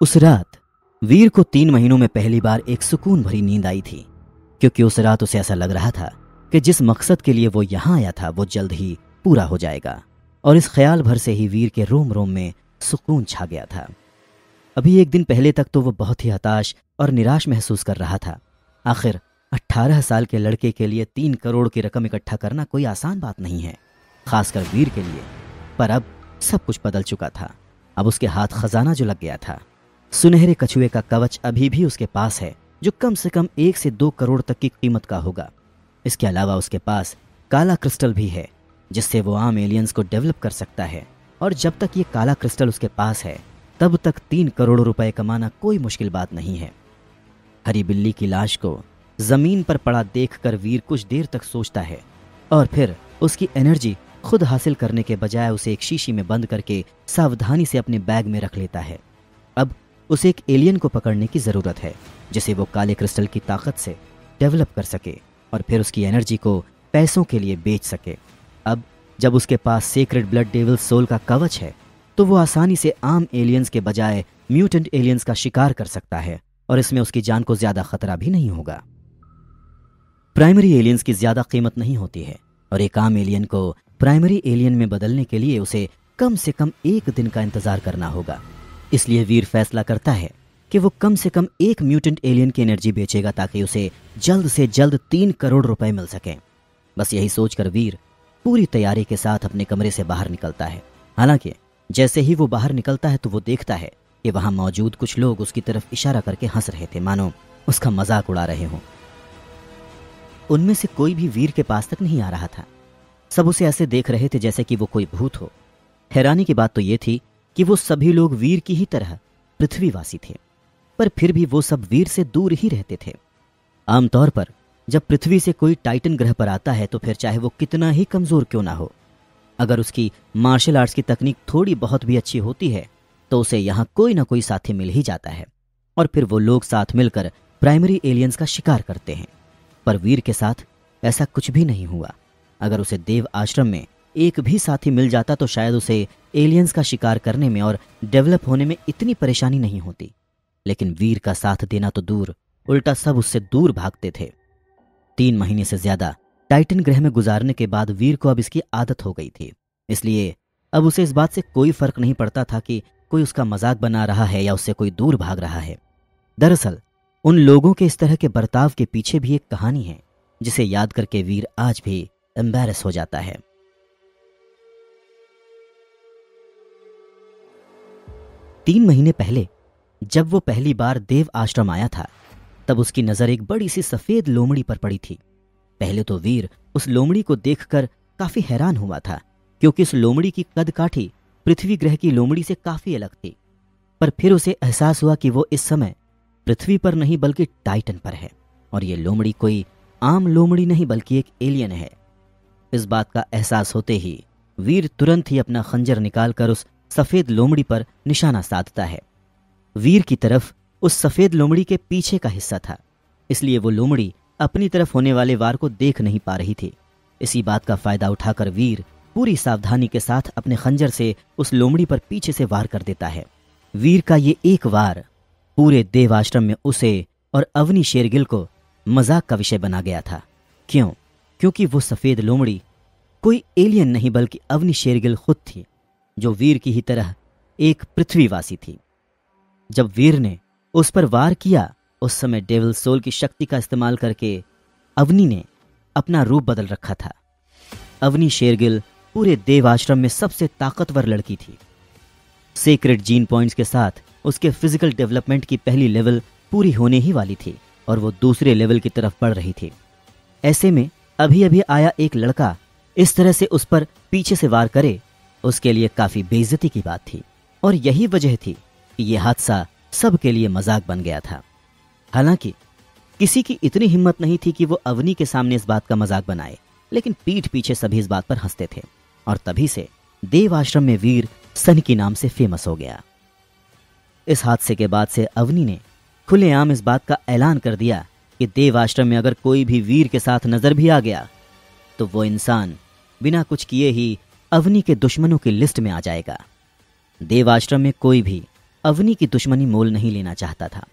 उस रात वीर को 3 महीनों में पहली बार एक सुकून भरी नींद आई थी, क्योंकि उस रात उसे ऐसा लग रहा था कि जिस मकसद के लिए वो यहां आया था वो जल्द ही पूरा हो जाएगा। और इस ख्याल भर से ही वीर के रोम रोम में सुकून छा गया था। अभी एक दिन पहले तक तो वो बहुत ही हताश और निराश महसूस कर रहा था। आखिर 18 साल के लड़के के लिए 3 करोड़ की रकम इकट्ठा करना कोई आसान बात नहीं है, खासकर वीर के लिए। पर अब सब कुछ बदल चुका था। अब उसके हाथ खजाना जो लग गया था, सुनहरे कछुए का कवच अभी भी उसके पास है, जो कम से कम 1 से 2 करोड़ तक की कीमत का होगा। इसके अलावा उसके पास काला क्रिस्टल भी है, जिससे वो आम एलियंस को डेवलप कर सकता है। और जब तक ये काला क्रिस्टल उसके पास है तब तक 3 करोड़ रुपए कमाना कोई मुश्किल बात नहीं है। हरी बिल्ली की लाश को जमीन पर पड़ा देखकर वीर कुछ देर तक सोचता है और फिर उसकी एनर्जी खुद हासिल करने के बजाय उसे एक शीशी में बंद करके सावधानी से अपने बैग में रख लेता है। अब उसे एक एलियन को पकड़ने की जरूरत है, जिसे वो काले क्रिस्टल की ताकत से डेवलप कर सके और फिर उसकी एनर्जी को पैसों के लिए बेच सके। अब जब उसके पास सेक्रेड ब्लड डेविल सोल का कवच है तो वो आसानी से आम एलियंस के बजाय म्यूटेंट एलियंस का शिकार कर सकता है और इसमें उसकी जान को ज्यादा खतरा भी नहीं होगा। प्राइमरी एलियंस की ज्यादा कीमत नहीं होती है और एक आम एलियन को प्राइमरी एलियन में बदलने के लिए उसे कम से कम 1 दिन का इंतजार करना होगा। इसलिए वीर फैसला करता है कि वो कम से कम 1 म्यूटेंट एलियन की एनर्जी बेचेगा ताकि उसे जल्द से जल्द 3 करोड़ रुपए मिल सकें। बस यही सोचकर वीर पूरी तैयारी के साथ अपने कमरे से बाहर निकलता है। हालांकि जैसे ही वो बाहर निकलता है तो वो देखता है कि वहां मौजूद कुछ लोग उसकी तरफ इशारा करके हंस रहे थे, मानो उसका मजाक उड़ा रहे हों। उनमें से कोई भी वीर के पास तक नहीं आ रहा था। सब उसे ऐसे देख रहे थे जैसे कि वो कोई भूत हो। हैरानी की बात तो ये थी कि वो सभी लोग वीर की ही तरह पृथ्वीवासी थे, पर फिर भी वो सब वीर से दूर ही रहते थे। आमतौर पर जब पृथ्वी से कोई टाइटन ग्रह पर आता है तो फिर चाहे वो कितना ही कमजोर क्यों ना हो, अगर उसकी मार्शल आर्ट्स की तकनीक थोड़ी बहुत भी अच्छी होती है तो उसे यहां कोई ना कोई साथी मिल ही जाता है और फिर वो लोग साथ मिलकर प्राइमरी एलियंस का शिकार करते हैं। पर वीर के साथ ऐसा कुछ भी नहीं हुआ। अगर उसे देव आश्रम में एक भी साथी मिल जाता तो शायद उसे एलियंस का शिकार करने में और डेवलप होने में इतनी परेशानी नहीं होती। लेकिन वीर का साथ देना तो दूर, उल्टा सब उससे दूर भागते थे। 3 महीने से ज्यादा टाइटन ग्रह में गुजारने के बाद वीर को अब इसकी आदत हो गई थी, इसलिए अब उसे इस बात से कोई फर्क नहीं पड़ता था कि कोई उसका मजाक बना रहा है या उससे कोई दूर भाग रहा है। दरअसल उन लोगों के इस तरह के बर्ताव के पीछे भी एक कहानी है, जिसे याद करके वीर आज भी एम्बैरस हो जाता है। 3 महीने पहले जब वो पहली बार देव आश्रम आया था तब उसकी नजर एक बड़ी सी सफेद लोमड़ी पर पड़ी थी। पहले तो वीर उस लोमड़ी को देखकर काफी हैरान हुआ था, क्योंकि उस लोमड़ी की कद काठी पृथ्वी ग्रह की लोमड़ी से काफी अलग थी। पर फिर उसे एहसास हुआ कि वो इस समय पृथ्वी पर नहीं बल्कि टाइटन पर है और ये लोमड़ी कोई आम लोमड़ी नहीं बल्कि एक एलियन है। इस बात का एहसास होते ही वीर तुरंत ही अपना खंजर निकालकर उस सफेद लोमड़ी पर निशाना साधता है। वीर की तरफ उस सफेद लोमड़ी के पीछे का हिस्सा था, इसलिए वो लोमड़ी अपनी तरफ होने वाले वार को देख नहीं पा रही थी। इसी बात का फायदा उठाकर वीर पूरी सावधानी के साथ अपने खंजर से उस लोमड़ी पर पीछे से वार कर देता है। वीर का ये एक वार पूरे देव आश्रम में उसे और अवनी शेरगिल को मजाक का विषय बना गया था। क्यों? क्योंकि वो सफेद लोमड़ी कोई एलियन नहीं बल्कि अवनी शेरगिल खुद थी, जो वीर की ही तरह एक पृथ्वीवासी थी। जब वीर ने उस पर वार किया उस समय डेविल सोल की शक्ति का इस्तेमाल करके अवनी ने अपना रूप बदल रखा था। अवनी शेरगिल पूरे देव आश्रम में सबसे ताकतवर लड़की थी। सीक्रेट जीन पॉइंट्स के साथ उसके फिजिकल डेवलपमेंट की पहली लेवल पूरी होने ही वाली थी और वो दूसरे लेवल की तरफ बढ़ रही थी। ऐसे में अभी अभी आया एक लड़का इस तरह से उस पर पीछे से वार करे, उसके लिए काफी बेइज्जती की बात थी और यही वजह थी कि यह हादसा सबके लिए मजाक बन गया था। हालांकि किसी की इतनी हिम्मत नहीं थी कि वो अवनी के सामने इस बात का मजाक बनाए, लेकिन पीठ पीछे सभी इस बात पर हंसते थे और तभी से देव आश्रम में वीर सन के नाम से फेमस हो गया। इस हादसे के बाद से अवनी ने खुलेआम इस बात का ऐलान कर दिया कि देव आश्रम में अगर कोई भी वीर के साथ नजर भी आ गया तो वो इंसान बिना कुछ किए ही अवनी के दुश्मनों की लिस्ट में आ जाएगा। देव आश्रम में कोई भी अवनी की दुश्मनी मोल नहीं लेना चाहता था।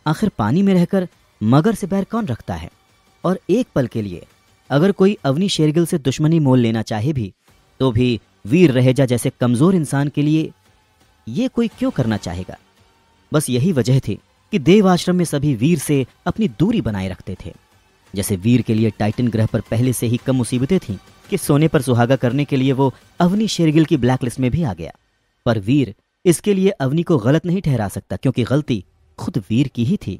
आखिर पानी में रहकर मगर से बैर कौन रखता है, और एक पल के लिए अगर कोई अवनी शेरगिल से दुश्मनी मोल लेना चाहे भी, तो भी वीर रहेजा जैसे कमजोर इंसान के लिए ये कोई क्यों करना चाहेगा। बस यही वजह थी कि देव आश्रम में सभी वीर से अपनी दूरी बनाए रखते थे। जैसे वीर के लिए टाइटन ग्रह पर पहले से ही कम मुसीबतें थीं कि सोने पर सुहागा करने के लिए वो अवनी शेरगिल की ब्लैकलिस्ट में भी आ गया। पर वीर इसके लिए अवनी को गलत नहीं ठहरा सकता, क्योंकि गलती खुद वीर की ही थी।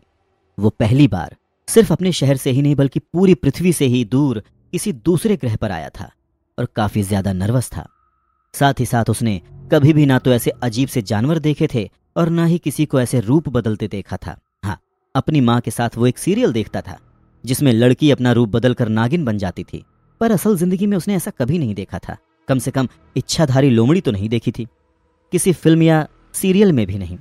वो पहली बार सिर्फ अपने शहर से ही नहीं बल्कि पूरी पृथ्वी से ही दूर किसी दूसरे ग्रह पर आया था और काफी ज्यादा नर्वस था। साथ ही साथ उसने कभी भी ना तो ऐसे अजीब से जानवर देखे थे और ना ही किसी को ऐसे रूप बदलते देखा था। हाँ, अपनी माँ के साथ वो एक सीरियल देखता था जिसमें लड़की अपना रूप बदलकर नागिन बन जाती थी, पर असल जिंदगी में उसने ऐसा कभी नहीं देखा था। कम से कम इच्छाधारी लोमड़ी तो नहीं देखी थी, किसी फिल्म या सीरियल में भी नहीं।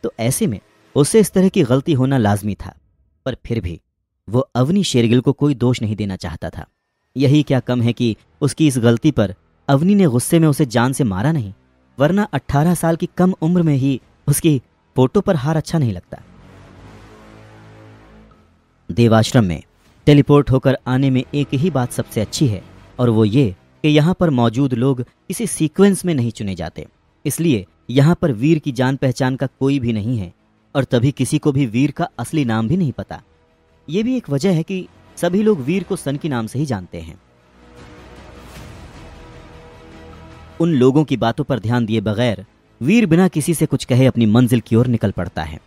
तो ऐसे में उससे इस तरह की गलती होना लाजमी था। पर फिर भी वो अवनी शेरगिल को कोई दोष नहीं देना चाहता था। यही क्या कम है कि उसकी इस गलती पर अवनी ने गुस्से में उसे जान से मारा नहीं, वरना 18 साल की कम उम्र में ही उसकी फोटो पर हार अच्छा नहीं लगता। देवाश्रम में टेलीपोर्ट होकर आने में एक ही बात सबसे अच्छी है, और वो ये कि यहाँ पर मौजूद लोग किसी सीक्वेंस में नहीं चुने जाते। इसलिए यहाँ पर वीर की जान पहचान का कोई भी नहीं है, और तभी किसी को भी वीर का असली नाम भी नहीं पता। ये भी एक वजह है कि सभी लोग वीर को सन के नाम से ही जानते हैं। उन लोगों की बातों पर ध्यान दिए बगैर वीर बिना किसी से कुछ कहे अपनी मंजिल की ओर निकल पड़ता है।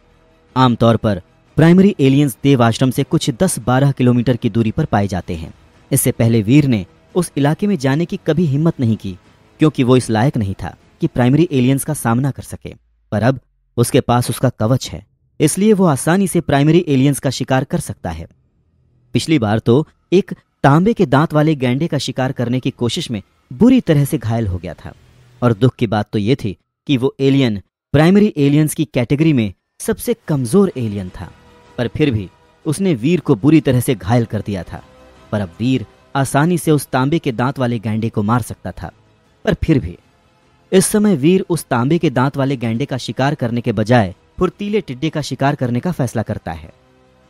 आमतौर पर प्राइमरी एलियंस देव आश्रम से कुछ 10-12 किलोमीटर की दूरी पर पाए जाते हैं। इससे पहले वीर ने उस इलाके में जाने की कभी हिम्मत नहीं की, क्योंकि वो इस लायक नहीं था कि प्राइमरी एलियंस का सामना कर सके। पर अब उसके पास उसका कवच है, इसलिए वो आसानी से प्राइमरी एलियंस का शिकार कर सकता है। पिछली बार तो एक तांबे के दांत वाले गैंडे का शिकार करने की कोशिश में बुरी तरह से घायल हो गया था, और दुख की बात तो ये थी कि वो एलियन प्राइमरी एलियंस की कैटेगरी में सबसे कमजोर एलियन था। पर फिर भी उसने वीर को बुरी तरह से घायल कर दिया था। पर अब वीर आसानी से उस तांबे के दांत वाले गैंडे को मार सकता था। पर फिर भी इस समय वीर उस तांबे के दांत वाले गैंडे का शिकार करने के बजाय फुर्तीले टिड्डे का शिकार करने का फैसला करता है।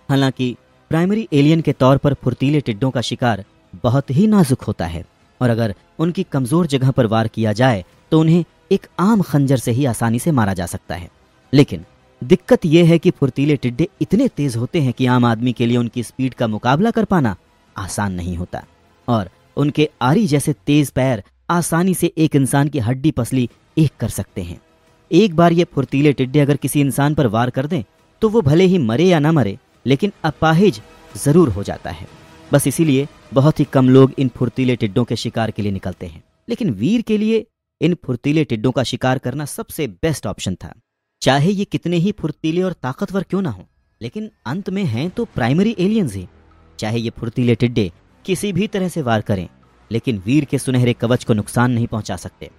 हालांकि प्राइमरी एलियन के तौर पर फुर्तीले टिड्डों का शिकार बहुत ही नाजुक होता है, और अगर उनकी कमजोर जगह पर वार किया जाए तो उन्हें एक आम खंजर से ही आसानी से मारा जा सकता है। लेकिन दिक्कत यह है कि फुर्तीले टिड्डे इतने तेज होते हैं कि आम आदमी के लिए उनकी स्पीड का मुकाबला कर पाना आसान नहीं होता, और उनके आरी जैसे तेज पैर आसानी से एक इंसान की हड्डी पसली एक कर सकते हैं। एक बार ये फुर्तीले टिड्डे अगर किसी इंसान पर वार कर दें तो वो भले ही मरे या ना मरे, लेकिन अपाहिज जरूर हो जाता है। बस इसीलिए बहुत ही कम लोग इन फुर्तीले टिड्डों के शिकार के लिए निकलते हैं। लेकिन वीर के लिए इन फुर्तीले टिड्डों का शिकार करना सबसे बेस्ट ऑप्शन था। चाहे ये कितने ही फुर्तीले और ताकतवर क्यों ना हो, लेकिन अंत में हैं तो प्राइमरी एलियंस ही। चाहे ये फुर्तीले टिड्डे किसी भी तरह से वार करें, लेकिन वीर के सुनहरे कवच को नुकसान नहीं पहुंचा सकते,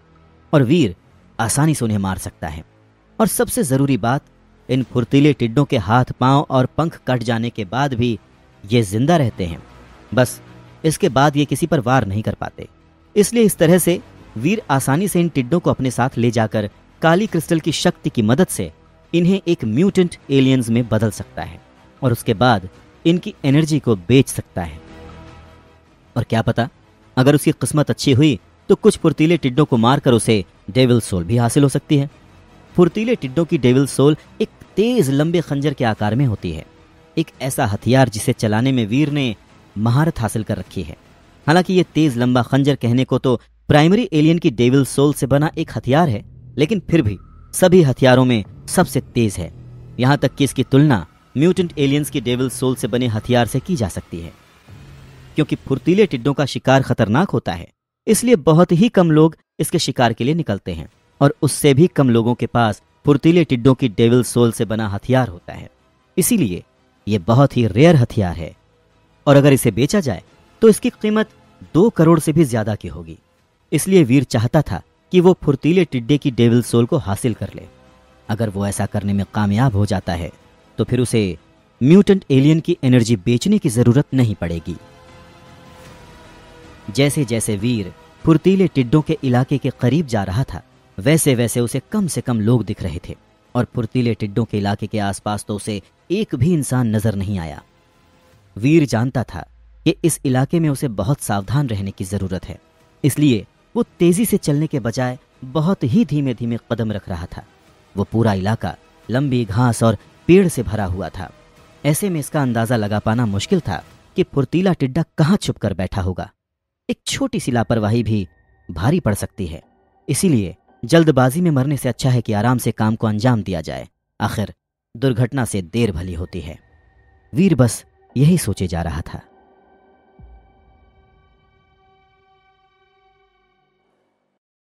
और वीर आसानी से उन्हें मार सकता है। और सबसे जरूरी बात, इन फुर्तीले टिड्डों के हाथ पांव और पंख कट जाने के बाद भी ये जिंदा रहते हैं। बस इसके बाद ये किसी पर वार नहीं कर पाते। इसलिए इस तरह से वीर आसानी से इन टिड्डों को अपने साथ ले जाकर काली क्रिस्टल की शक्ति की मदद से इन्हें एक म्यूटेंट एलियंस में बदल सकता है, और उसके बाद इनकी एनर्जी को बेच सकता है। और क्या पता, अगर उसकी किस्मत अच्छी हुई तो कुछ फुर्तीले टिड्डों को मारकर उसे डेविल सोल भी हासिल हो सकती है। फुर्तीले टिड्डों की डेविल सोल एक तेज लंबे खंजर के आकार में होती है, एक ऐसा हथियार जिसे चलाने में वीर ने महारत हासिल कर रखी है। हालांकि ये तेज लंबा खंजर कहने को तो प्राइमरी एलियन की डेविल सोल से बना एक हथियार है, लेकिन फिर भी सभी हथियारों में सबसे तेज है। यहां तक कि इसकी तुलना म्यूटेंट एलियंस की डेविल सोल से बने हथियार से की जा सकती है। क्योंकि फुर्तीले टिड्डों का शिकार खतरनाक होता है, इसलिए बहुत ही कम लोग इसके शिकार के लिए निकलते हैं, और उससे भी कम लोगों के पास फुर्तीले टिड्डों की डेविल सोल से बना हथियार होता है। इसीलिए यह बहुत ही रेयर हथियार है, और अगर इसे बेचा जाए तो इसकी कीमत 2 करोड़ से भी ज्यादा की होगी। इसलिए वीर चाहता था कि वो फुर्तीले टिड्डे की डेविल सोल को हासिल कर ले। अगर वो ऐसा करने में कामयाब हो जाता है तो फिर उसे म्यूटेंट एलियन की एनर्जी बेचने की जरूरत नहीं पड़ेगी। जैसे जैसे वीर फुर्तीले टिड्डों के इलाके के करीब जा रहा था, वैसे वैसे उसे कम से कम लोग दिख रहे थे। और फुर्तीले टिड्डों के इलाके के आसपास तो उसे एक भी इंसान नजर नहीं आया। वीर जानता था कि इस इलाके में उसे बहुत सावधान रहने की जरूरत है, इसलिए वो तेजी से चलने के बजाय बहुत ही धीमे धीमे कदम रख रहा था। वो पूरा इलाका लंबी घास और पेड़ से भरा हुआ था। ऐसे में इसका अंदाजा लगा पाना मुश्किल था कि फुर्तीला टिड्डा कहाँ छुप कर बैठा होगा। एक छोटी सी लापरवाही भी भारी पड़ सकती है, इसीलिए जल्दबाजी में मरने से अच्छा है कि आराम से काम को अंजाम दिया जाए। आखिर दुर्घटना से देर भली होती है। वीर बस यही सोचे जा रहा था।